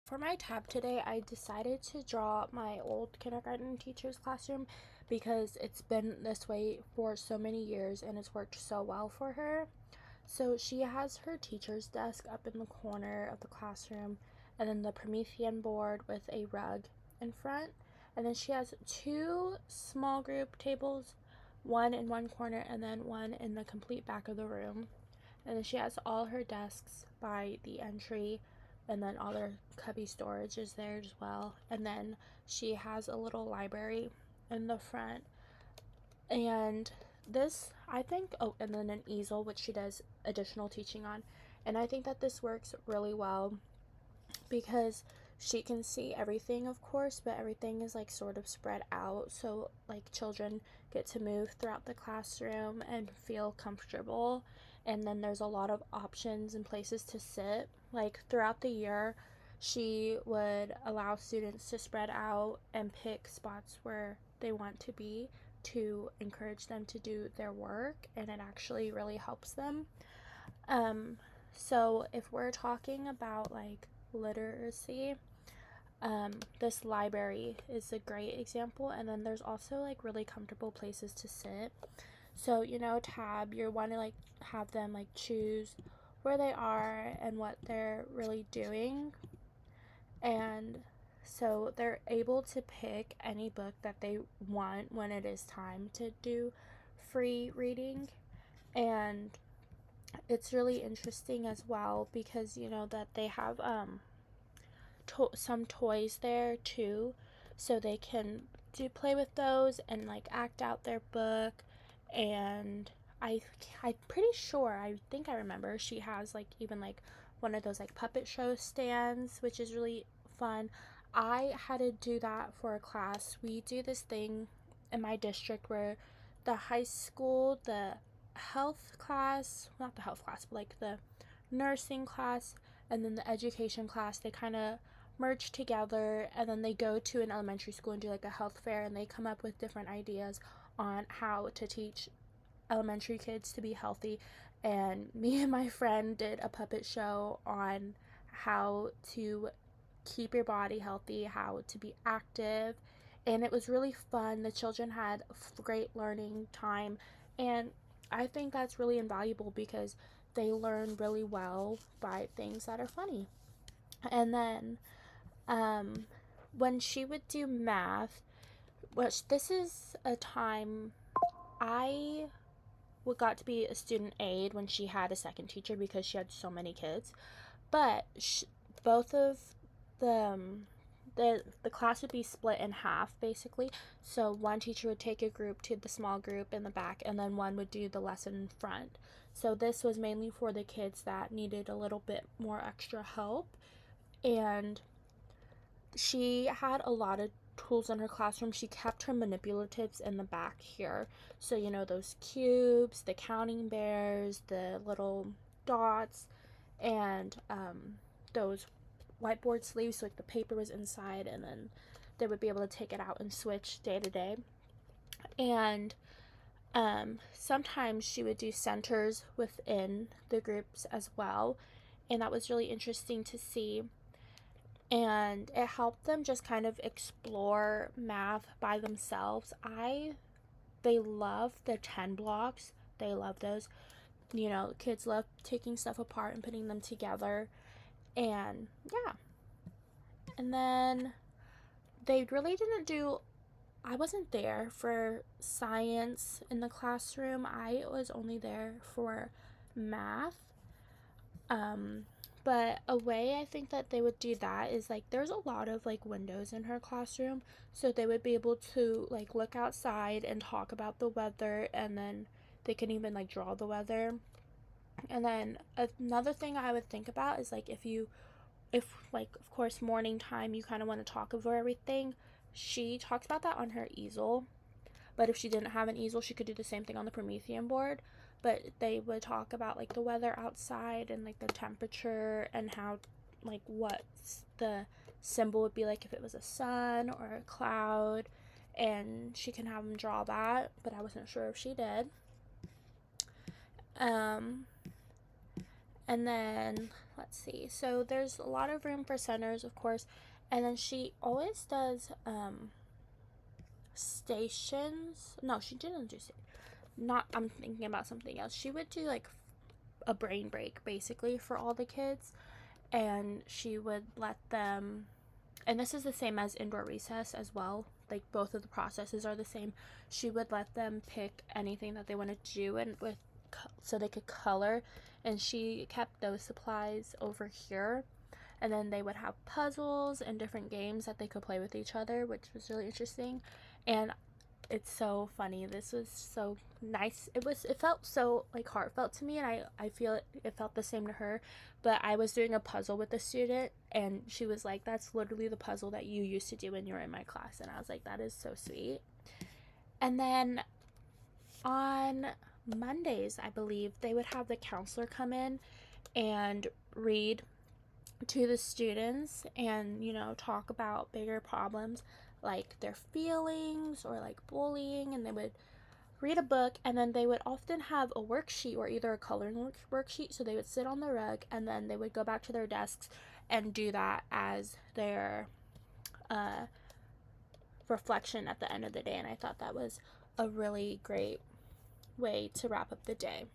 For my tab today, I decided to draw my old kindergarten teacher's classroom because it's been this way for so many years and it's worked so well for her. So she has her teacher's desk up in the corner of the classroom, and then the Promethean board with a rug in front. And then she has two small group tables, one in one corner and then one in the complete back of the room. And then she has all her desks by the entry, and then all their cubby storage is there as well. And then she has a little library in the front. And this, I think, oh, and then an easel, which she does additional teaching on. And I think that this works really well because she can see everything, of course, but everything is like sort of spread out. So, like, children get to move throughout the classroom and feel comfortable. And then there's a lot of options and places to sit. Like, throughout the year, she would allow students to spread out and pick spots where they want to be to encourage them to do their work, and it actually really helps them. Um, so if we're talking about like literacy, this library is a great example. And then there's also like really comfortable places to sit. So, tab, you want to like have them like choose where they are and what they're really doing. And so they're able to pick any book that they want when it is time to do free reading. And it's really interesting as well because that they have some toys there too, so they can do play with those and like act out their book. And I'm pretty sure, I think I remember, she has like even like one of those like puppet show stands, which is really fun. I had to do that for a class. We do this thing in my district where the high school, the health class, not the health class, but like the nursing class, and then the education class, they kind of merge together, and then they go to an elementary school and do like a health fair, and they come up with different ideas on how to teach elementary kids to be healthy. And me and my friend did a puppet show on how to keep your body healthy, how to be active, and it was really fun. The children had great learning time, and I think that's really invaluable because they learn really well by things that are funny. And then um, when she would do math, which this is a time I got to be a student aide when she had a second teacher because she had so many kids. But both of the the class would be split in half basically. So one teacher would take a group to the small group in the back, and then one would do the lesson in front. So this was mainly for the kids that needed a little bit more extra help. And she had a lot of tools in her classroom. She kept her manipulatives in the back here. So, those cubes, the counting bears, the little dots, and those whiteboard sleeves, so like the paper was inside, and then they would be able to take it out and switch day to day. And sometimes she would do centers within the groups as well, and that was really interesting to see. And it helped them just kind of explore math by themselves. They love the 10 blocks. They love those. Kids love taking stuff apart and putting them together. And yeah. And then they really didn't do, I wasn't there for science in the classroom. I was only there for math. Um, but a way I think that they would do that is like there's a lot of like windows in her classroom, so they would be able to like look outside and talk about the weather, and then they can even like draw the weather. And then another thing I would think about is like if like of course morning time you kind of want to talk over everything, she talks about that on her easel. But if she didn't have an easel, she could do the same thing on the Promethean board. But they would talk about like the weather outside and like the temperature and how like what the symbol would be like if it was a sun or a cloud. And she can have them draw that, but I wasn't sure if she did. Um, and then let's see. So there's a lot of room for centers, of course, and then she always does stations. No, she didn't do not I'm thinking about something else. She would do like a brain break basically for all the kids, and she would let them, and this is the same as indoor recess as well, like both of the processes are the same. She would let them pick anything that they wanted to do and with so they could color, and she kept those supplies over here, and then they would have puzzles and different games that they could play with each other, which was really interesting. And it's so funny. This was so nice. It felt so like heartfelt to me, and I feel it felt the same to her. But I was doing a puzzle with a student, and she was like, "That's literally the puzzle that you used to do when you were in my class." And I was like, "That is so sweet." And then on Mondays, I believe, they would have the counselor come in and read to the students and, talk about bigger problems like their feelings or like bullying. And they would read a book, and then they would often have a worksheet or either a coloring worksheet. So they would sit on the rug, and then they would go back to their desks and do that as their uh, reflection at the end of the day. And I thought that was a really great way to wrap up the day.